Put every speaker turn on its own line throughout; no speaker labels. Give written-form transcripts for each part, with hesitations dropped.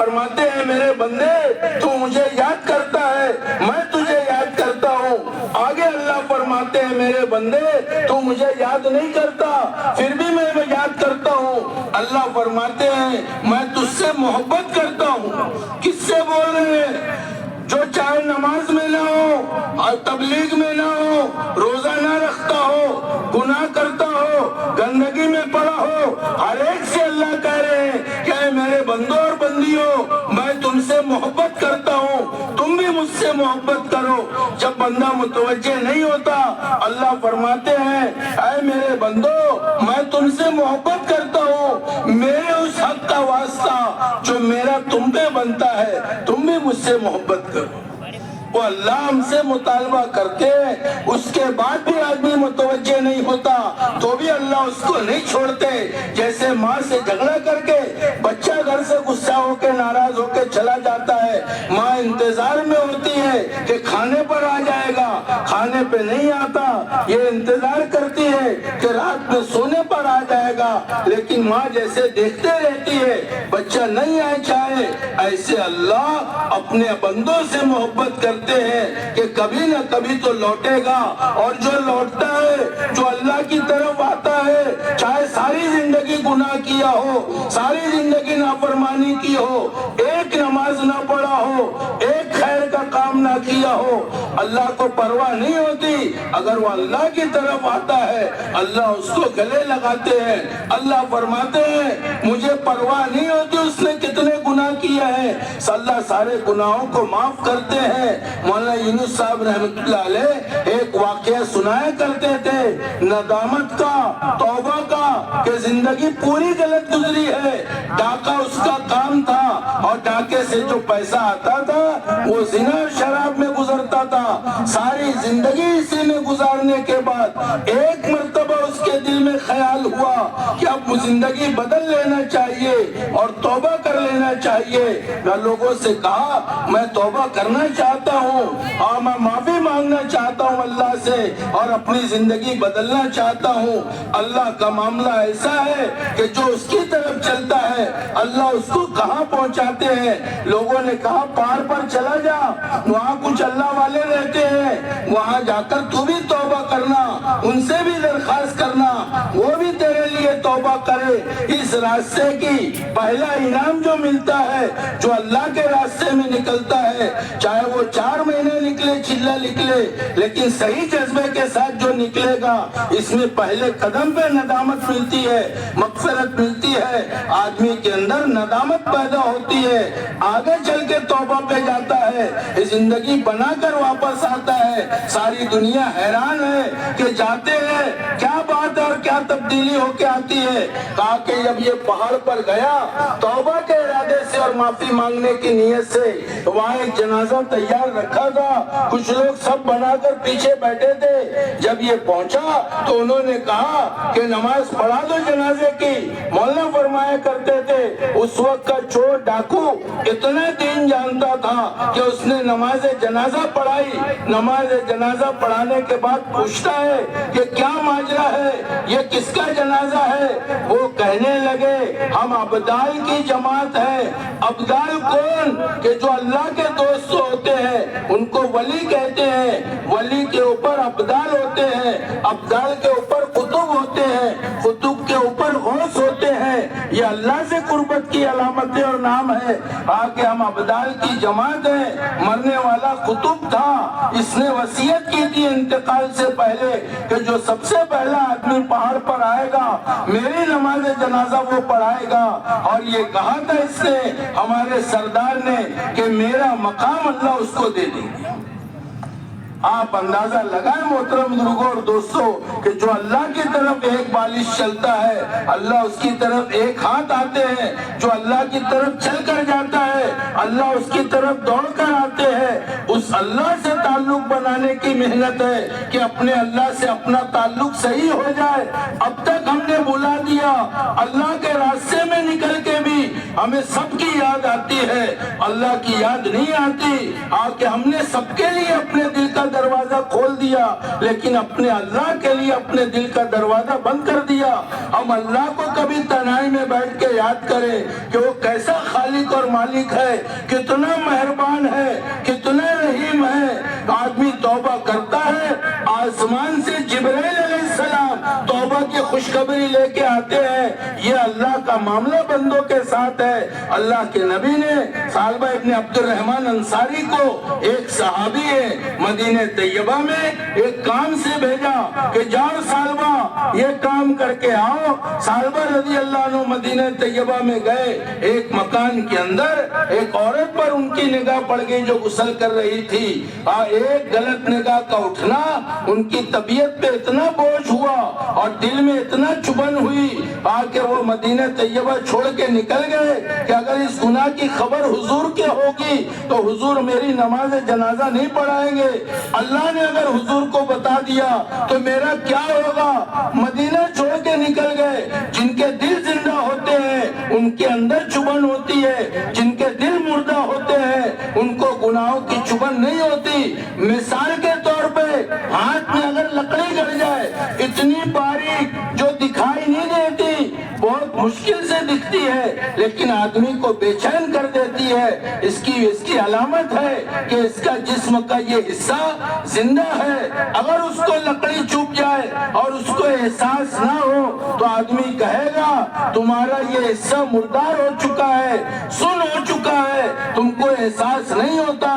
فرماتے ہیں میرے بندے تو مجھے یاد کرتا ہے، میں تجھے یاد کرتا ہوں۔ آگے اللہ فرماتے ہیں میرے بندے تو مجھے یاد نہیں کرتا، پھر بھی میں یاد کرتا ہوں۔ اللہ فرماتے ہیں میں تجھ سے محبت کرتا ہوں۔ کس سے بول رہے ہیں؟ جو چاہے نماز میں نہ ہو اور تبلیغ میں نہ ہو، روزہ نہ رکھتا ہو، گناہ کرتا ہو، گندگی میں پڑا ہو، ہر ایک سے اللہ کہہ رہے ہیں کہ اے میرے بندوں اور بندیوں میں تم سے محبت کرتا ہوں، تم بھی مجھ سے محبت کرو۔ جب بندہ متوجہ نہیں ہوتا اللہ فرماتے ہیں اے میرے بندوں میں تم سے محبت کرتا ہوں، میرے اس حق کا واسطہ جو میرا تم پہ بنتا ہے تم بھی مجھ سے محبت کرو۔ وہ اللہ ہم سے مطالبہ کرتے ہیں، اس کے بعد بھی آدمی متوجہ نہیں ہوتا تو بھی اللہ اس کو نہیں چھوڑتے۔ جیسے ماں سے جھگڑا کر کے بچہ گھر سے غصہ ہو کے ناراض ہو کے چلا جاتا ہے، ماں انتظار میں ہوتی ہے کہ کھانے پر آ جائے گا، کھانے پہ نہیں آتا، یہ انتظار کرتی ہے کہ رات میں سونے پر آ جائے گا، لیکن ماں جیسے دیکھتے رہتی ہے بچہ نہیں آئے چاہے، ایسے اللہ اپنے بندوں سے محبت کرتے ہیں کہ کبھی نہ کبھی تو لوٹے گا، اور جو لوٹتا ہے جو اللہ کی طرف آتا ہے چاہے ساری زندگی گناہ کیا ہو، ساری زندگی نافرمانی کی ہو، ایک نماز نہ پڑھا ہو، ایک خیر کا کام نہ کیا ہو، اللہ کو پرواہ نہیں ہوتی۔ اگر وہ اللہ کی طرف آتا ہے اللہ اس کو گلے لگاتے ہیں۔ اللہ فرماتے ہیں مجھے پرواہ نہیں ہوتی اس نے کتنے گناہ کیا ہے، اللہ سارے گناہوں کو معاف کرتے ہیں۔ مولانا یونس صاحب رحمت اللہ علیہ ایک واقعہ سنایا کرتے تھے ندامت کا، توبہ کا، کہ زندگی پوری غلط گزری ہے، ڈاکہ اس کا کام تھا اور ڈاکے سے جو پیسہ آتا تھا وہ زنا اور شراب میں گزرتا تھا، ساری زندگی اسی میں گزارنے کے بعد ایک مرتبہ اس کے دل میں خیال ہوا کہ اب زندگی بدل لینا چاہیے اور توبہ کر لینا چاہیے۔ میں لوگوں سے کہا میں توبہ کرنا چاہتا ہوں اور میں معافی مانگنا چاہتا ہوں اللہ سے اور اپنی زندگی بدلنا چاہتا ہوں۔ اللہ کا معاملہ ایسا ہے کہ جو اس کی طرف چلتا ہے اللہ اس کو کہاں پہنچاتے ہیں۔ لوگوں نے کہا پہاڑ پر چلا جا، وہاں کچھ اللہ والے رہتے ہیں، وہاں جا کر تو بھی توبہ کرنا، ان سے بھی درخواست کرنا، وہ بھی تیرے لیے توبہ کرے۔ اس راستے کی پہلا انعام جو ملتا ہے جو اللہ کے راستے میں نکلتا ہے، چاہے وہ 4 مہینے نکلے چلا نکلے، لیکن صحیح جذبے کے ساتھ جو نکلے گا اس میں پہلے قدم پہ ندامت ملتی ہے، مغفرت ملتی ہے، آدمی کے اندر ندامت پیدا ہوتی ہے، آگے چل کے توبہ پہ جاتا ہے، زندگی بنا کر واپس آتا ہے۔ ساری دنیا حیران ہے کہ جاتے ہیں کیا بات اور کیا تبدیلی ہو کے آتی ہے۔ کہا کہ جب یہ پہاڑ پر گیا توبہ کے ارادے سے اور معافی مانگنے کی نیت سے، وہاں ایک جنازہ تیار رکھا تھا، کچھ لوگ سب بنا کر پیچھے بیٹھے تھے۔ جب یہ پہنچا تو انہوں نے کہا کہ نماز پڑھا دو جنازے کی۔ مولانا فرمایا کرتے تھے اس وقت کا چور ڈاکو اتنا دین جانتا تھا کہ اس نے نماز جنازہ پڑھائی۔ نماز جنازہ پڑھانے کے بعد پوچھتا ہے کہ کیا ماجرا ہے، یہ کس کا جنازہ ہے؟ وہ کہنے لگے ہم ابدال کی جماعت ہے۔ ابدال کون؟ کہ جو اللہ کے دوست ہوتے ہیں ان کو ولی کہتے ہیں، ولی کے اوپر ابدال ہوتے ہیں، ابدال کے اوپر قطب ہوتے ہیں، قطب کے اوپر غوث ہوتے ہیں۔ یہ اللہ سے قربت کی علامتیں اور نام ہے۔ کہ ہم ابدال کی جماعت ہیں۔ مرنے والا قطب تھا، اس نے وصیت کی تھی انتقال سے پہلے کہ جو سب سے پہلا آدمی پہاڑ پر آئے گا میری نماز جنازہ وہ پڑھائے گا، اور یہ کہا تھا اس نے ہمارے سردار نے کہ میرا مقام اللہ اس کو دے دیں گے۔ آپ اندازہ لگائیں محترم بزرگوں اور دوستوں کہ جو اللہ کی طرف ایک بالش چلتا ہے اللہ اس کی طرف ایک ہاتھ آتے ہیں، جو اللہ کی طرف چل کر جاتا ہے اللہ اس کی طرف دوڑ کر آتے ہیں۔ اس اللہ سے تعلق بنانے کی محنت ہے کہ اپنے اللہ سے اپنا تعلق صحیح ہو جائے۔ اب تک ہم نے بلا دیا، اللہ کے راستے میں نکل کے بھی ہمیں سب کی یاد آتی ہے اللہ کی یاد نہیں آتی کہ ہم نے سب کے لیے اپنے دل کا دروازہ کھول دیا لیکن اپنے اللہ کے لیے اپنے دل کا دروازہ بند کر دیا. ہم اللہ کو کبھی تنہائی میں بیٹھ کے یاد کریں کہ وہ کیسا خالق اور مالک ہے, کتنا مہربان ہے, کتنا رحیم ہے. آدمی توبہ کرتا ہے, آسمان سے جبرائیل علیہ السلام توبہ کی خوشخبری لے کے آتے ہیں. یہ اللہ کا معاملہ بندوں کے ساتھ ہے. اللہ کے نبی نے ثعلبہ ابن عبد الرحمن انصاری کو, ایک صحابی ہے, مدینہ طیبہ میں ایک کام سے بھیجا کہ جاؤ ثعلبہ یہ کام کر کے آؤ. ثعلبہ رضی اللہ عنہ مدینہ طیبہ میں گئے. ایک مکان کے اندر ایک عورت پر ان کی نگاہ پڑ گئی جو غسل کر رہی تھی. ایک غلط نگاہ کا اٹھنا ان کی طبیعت پہ اتنا بوجھ ہوا اور دل میں اتنا چبھن ہوئی کہ وہ مدینہ طیبہ چھوڑ کے نکل گئے کہ اگر اس گناہ کی خبر حضور کے ہوگی تو حضور میری نماز جنازہ نہیں پڑھائیں گے. اللہ نے اگر حضور کو بتا دیا تو میرا کیا ہوگا. مدینہ چھوڑ کے نکل گئے. جن کے دل زندہ ہوتے ہیں ان کے اندر چبھن ہوتی ہے, جن کے دل مردہ ہوتے ہیں ان کو گناہوں کی چبھن نہیں ہوتی. مثال کے طور پہ ہاتھ میں اگر لکڑی گڑ جائے, اتنی باریک جو دکھائی نہیں دیتی, بہت مشکل سے دکھتی ہے لیکن آدمی کو بے چین کر دیتی ہے, اس کی علامت ہے کہ اس کا جسم کا یہ حصہ زندہ ہے. اگر اس کو لکڑی چوب جائے اور اس کو احساس نہ ہو تو آدمی کہے گا تمہارا یہ حصہ مردار ہو چکا ہے, سن ہو چکا ہے, تم کو احساس نہیں ہوتا.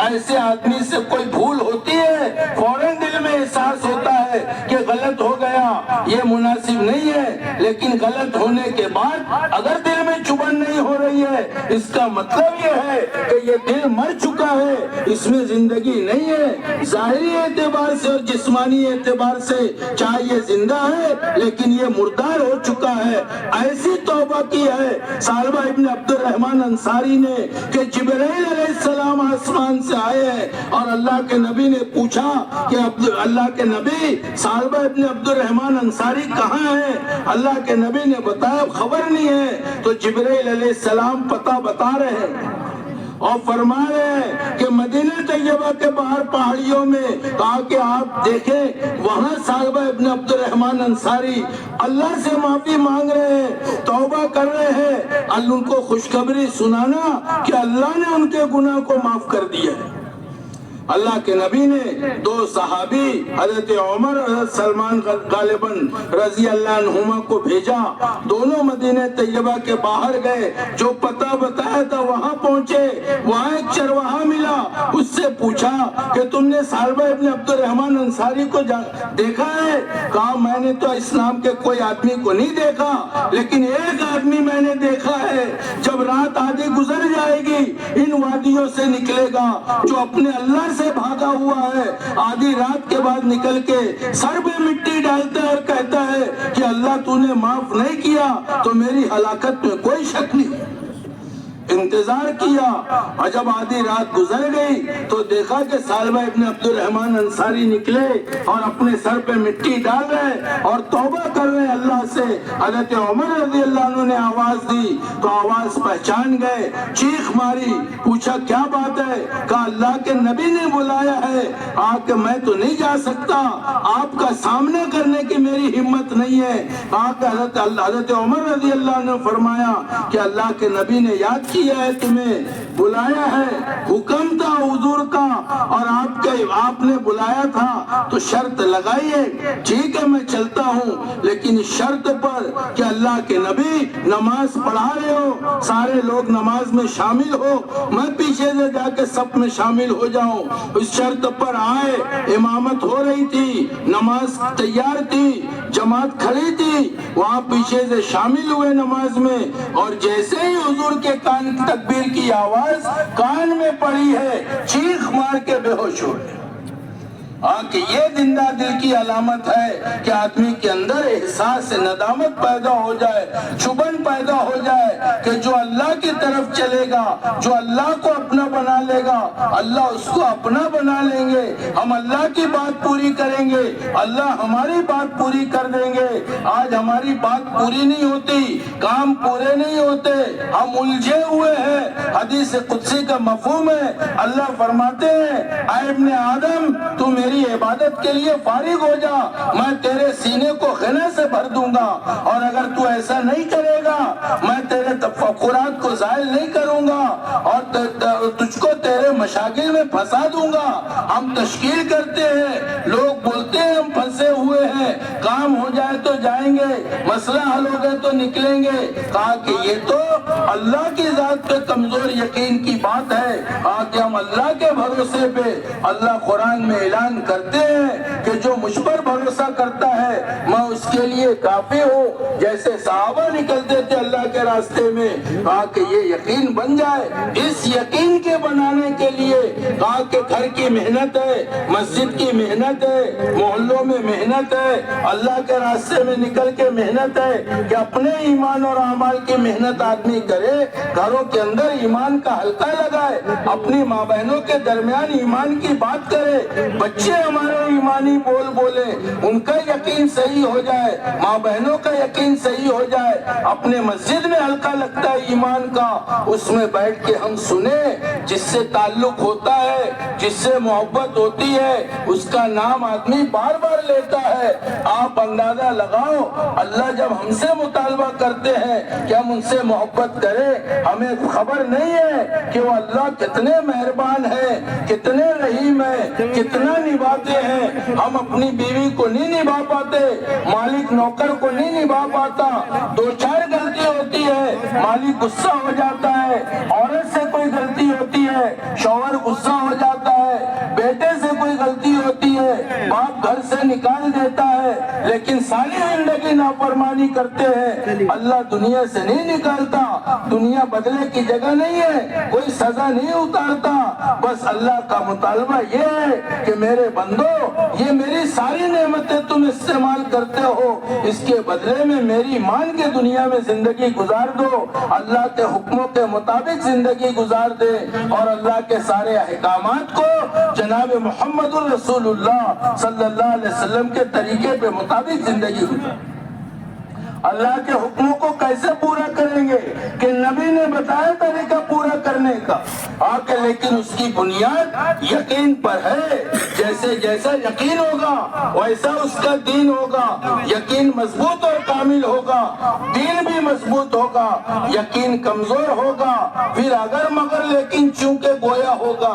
ایسے آدمی سے کوئی بھول ہوتی ہے فوراً دل میں احساس ہوتا ہے کہ غلط ہو گیا, یہ مناسب نہیں ہے. لیکن غلط ہونے کے بعد اگر دل میں چبھن نہیں ہو رہی ہے اس کا مطلب یہ ہے کہ یہ دل مر چکا ہے, اس میں زندگی نہیں ہے. ظاہری اعتبار سے اور جسمانی اعتبار سے چاہے یہ زندہ ہے لیکن یہ مردار ہو چکا ہے. ایسی توبہ کی ہے ثعلبہ ابن عبد الرحمن انصاری نے کہ جبرائیل علیہ السلام آسمان سے آئے ہیں اور اللہ کے نبی نے پوچھا کہ اللہ کے نبی ثعلبہ ابن عبد الرحمن انصاری کہاں ہے. اللہ کے نبی نے بتایا خبر نہیں ہے. تو جبرائیل علیہ السلام پتہ بتا رہے ہیں اور فرما رہے ہیں کہ مدینہ طیبہ کے باہر پہاڑیوں میں کہا کہ آپ دیکھیں وہاں ثعلبہ ابن عبد الرحمن انصاری اللہ سے معافی مانگ رہے ہیں, توبہ کر رہے ہیں. ان کو خوشخبری سنانا کہ اللہ نے ان کے گناہ کو معاف کر دیا ہے. اللہ کے نبی نے دو صحابی حضرت عمر اور حضرت سلمان غالباً رضی اللہ عنہما کو بھیجا. دونوں مدینہ طیبہ کے باہر گئے, جو پتہ بتایا تھا وہاں پہنچے. وہاں ایک چرواہا ملا, اس سے پوچھا کہ تم نے ثعلبہ ابن عبد الرحمن انصاری کو دیکھا ہے. کہا میں نے تو اسلام کے کوئی آدمی کو نہیں دیکھا لیکن ایک آدمی میں نے دیکھا ہے, جب رات آدھی گزر جائے گی ان وادیوں سے نکلے گا جو اپنے اللہ سے بھاگا ہوا ہے. آدھی رات کے بعد نکل کے سر پہ مٹی ڈالتا ہے اور کہتا ہے کہ اللہ تو نے معاف نہیں کیا تو میری ہلاکت میں کوئی شک نہیں. انتظار کیا اور جب آدھی رات گزر گئی تو دیکھا کہ ثعلبہ ابن عبد الرحمن انصاری نکلے اور اپنے سر پہ مٹی ڈال رہے اور توبہ کر رہے اللہ سے. حضرت عمر رضی اللہ عنہ نے آواز دی تو آواز پہچان گئے, چیخ ماری, پوچھا کیا بات ہے. کہا اللہ کے نبی نے بلایا ہے کہ میں تو نہیں جا سکتا, آپ کا سامنا کرنے کی میری ہمت نہیں ہے. حضرت عمر رضی اللہ عنہ نے فرمایا کہ اللہ کے نبی نے یاد کیا ہے, تمہیں بلایا ہے, حکم تھا حضور کا اور آپ نے بلایا تھا تو شرط لگائیے. ٹھیک ہے میں چلتا ہوں لیکن اس شرط پر کہ اللہ کے نبی نماز پڑھا رہے ہو, سارے لوگ نماز میں شامل ہو, میں پیچھے سے جا کے سب میں شامل ہو جاؤں. اس شرط پر آئے. امامت ہو رہی تھی, نماز تیار تھی, جماعت کھڑی تھی, وہاں پیچھے سے شامل ہوئے نماز میں. اور جیسے ہی حضور کے کان تکبیر کی آواز کان میں پڑی ہے, چیخ مار کے بے ہوش ہو گئے. کہ یہ زندہ دل کی علامت ہے کہ آدمی کے اندر احساس ندامت پیدا ہو جائے، چبن پیدا ہو جائے کہ جو اللہ کی طرف چلے گا، جو اللہ کو اپنا بنا لے گا، اللہ اس کو اپنا بنا لیں گے، ہم اللہ کی بات پوری کریں گے، اللہ ہماری بات پوری کر دیں گے۔ آج ہماری بات پوری نہیں ہوتی، کام پورے نہیں ہوتے، ہم الجھے ہوئے ہیں۔ حدیث قدسی کا مفہوم ہے، اللہ فرماتے ہیں اے ابن آدم تو میری عبادت کے لیے فارغ ہو جا، میں تیرے سینے کو غنے سے بھر دوں گا، اور اگر تو ایسا نہیں کرے گا میں تیرے تفکرات کو زائل نہیں کروں گا اور تجھ کو تیرے مشاغل میں پھنسا دوں گا۔ ہم تشکیل کرتے ہیں، لوگ بولتے ہیں ہم پھنسے ہوئے ہیں، کام ہو جائے تو جائیں گے، مسئلہ حل ہو گئے تو نکلیں گے۔ کہا کہ یہ تو اللہ کی ذات پہ کمزور یقین کی بات ہے۔ کہ ہم اللہ کے بھروسے پہ، اللہ قرآن میں اعلان کرتے ہیں کہ جو مجھ پر بھروسہ کرتا ہے میں اس کے لیے کافی ہوں۔ جیسے صحابہ نکلتے تھے اللہ کے راستے میں، کہا کہ یہ یقین بن جائے۔ اس یقین کے بنانے کے لیے کہا کہ گھر کی محنت ہے، مسجد کی محنت ہے، محلوں میں محنت ہے، اللہ کے راستے میں نکل کے محنت ہے کہ اپنے ایمان اور اعمال کی محنت آدمی کرے، گھروں کے اندر ایمان کا حلقہ لگائے، اپنی ماں بہنوں کے درمیان ایمان کی بات کرے، بچے ہمارے ایمانی بول بولے، ان کا یقین صحیح ہو جائے، ماں بہنوں کا یقین صحیح ہو جائے، اپنے مسجد میں حلقہ لگتا ہے ایمان کا، اس میں بیٹھ کے ہم سنیں، جس سے تعلق ہوتا ہے، جس سے محبت ہوتی ہے، اس کا نام آدمی بار بار لیتا ہے۔ آپ اندازہ لگاؤ اللہ جب ہم سے مطالبہ کرتے ہیں کہ ہم ان سے محبت کریں، ہمیں خبر نہیں ہے کہ وہ اللہ کتنے مہربان ہے، کتنے رحیم ہے، کتنا نبھاتے ہیں۔ ہم اپنی بیوی کو نہیں نبھا پاتے، مالک نوکر کو نہیں نبھا پاتا، دو چار غلطی ہوتی ہے مالک غصہ ہو جاتا ہے، عورت سے کوئی غلطی ہوتی ہے شوہر غصہ ہو جاتا ہے، بیٹے سے کوئی غلطی ہوتی ہے باپ گھر سے نکال دیتا ہے، لیکن ساری زندگی نافرمانی کرتے ہیں، اللہ دنیا سے نہیں نکالتا، دنیا بدلے کی جگہ نہیں ہے، کوئی سزا نہیں اتارتا، بس اللہ کا مطالبہ یہ ہے کہ میرے بندو یہ میری ساری نعمتیں تم استعمال کرتے ہو، اس کے بدلے میں میری مان کے دنیا میں زندگی گزار دو، اللہ کے حکموں کے مطابق زندگی گزار دے، اور اللہ کے سارے احکامات کو جناب محمد الرسول اللہ صلی اللہ علیہ وسلم کے طریقے پہ مطابق زندگی گزار۔ اللہ کے حکموں کو کیسے پورا کریں گے کہ نبی نے بتایا طریقہ پورا کرنے کا، لیکن اس کی بنیاد یقین پر ہے۔ جیسے جیسا یقین ہوگا ویسا اس کا دین ہوگا، یقین مضبوط اور کامل ہوگا، دین بھی مضبوط ہوگا، یقین کمزور ہوگا پھر اگر مگر لیکن چونکہ گویا ہوگا۔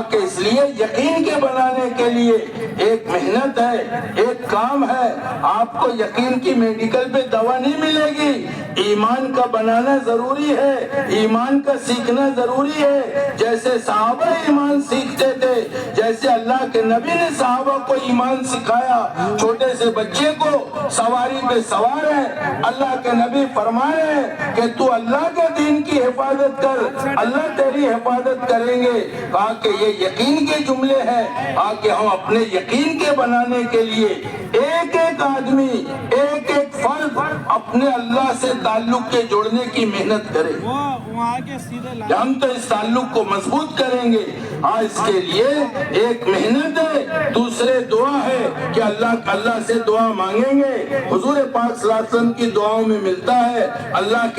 کہ اس لیے یقین کے بنانے کے لیے ایک محنت ہے، ایک کام ہے۔ آپ کو یقین کی میڈیکل پہ دوا نہیں ملے گی، ایمان کا بنانا ضروری ہے، ایمان کا سیکھنا ضروری ہے۔ جیسے صحابہ ایمان سیکھتے تھے، جیسے اللہ کے نبی نے صحابہ کو ایمان سکھایا، چھوٹے سے بچے کو سواری پہ سوار ہے، اللہ کے نبی فرمائے ہیں کہ تو اللہ کے دین کی حفاظت کر، اللہ تیری حفاظت کریں گے۔ کہا کہ یہ یقین کے جملے ہیں، کہ ہم اپنے یقین کے بنانے کے لیے ایک ایک آدمی، ایک ایک فرد اپنے اللہ سے تعلق کے جوڑنے کی محنت کرے، ہم تو اس تعلق کو مضبوط کریں گے۔ اس کے لیے ایک محنت ہے، دوسرے دعا ہے کہ اللہ سے دعا مانگیں گے، حضور پاک صلی اللہ علیہ وسلم کی دعاؤں میں ملتا ہے اللہ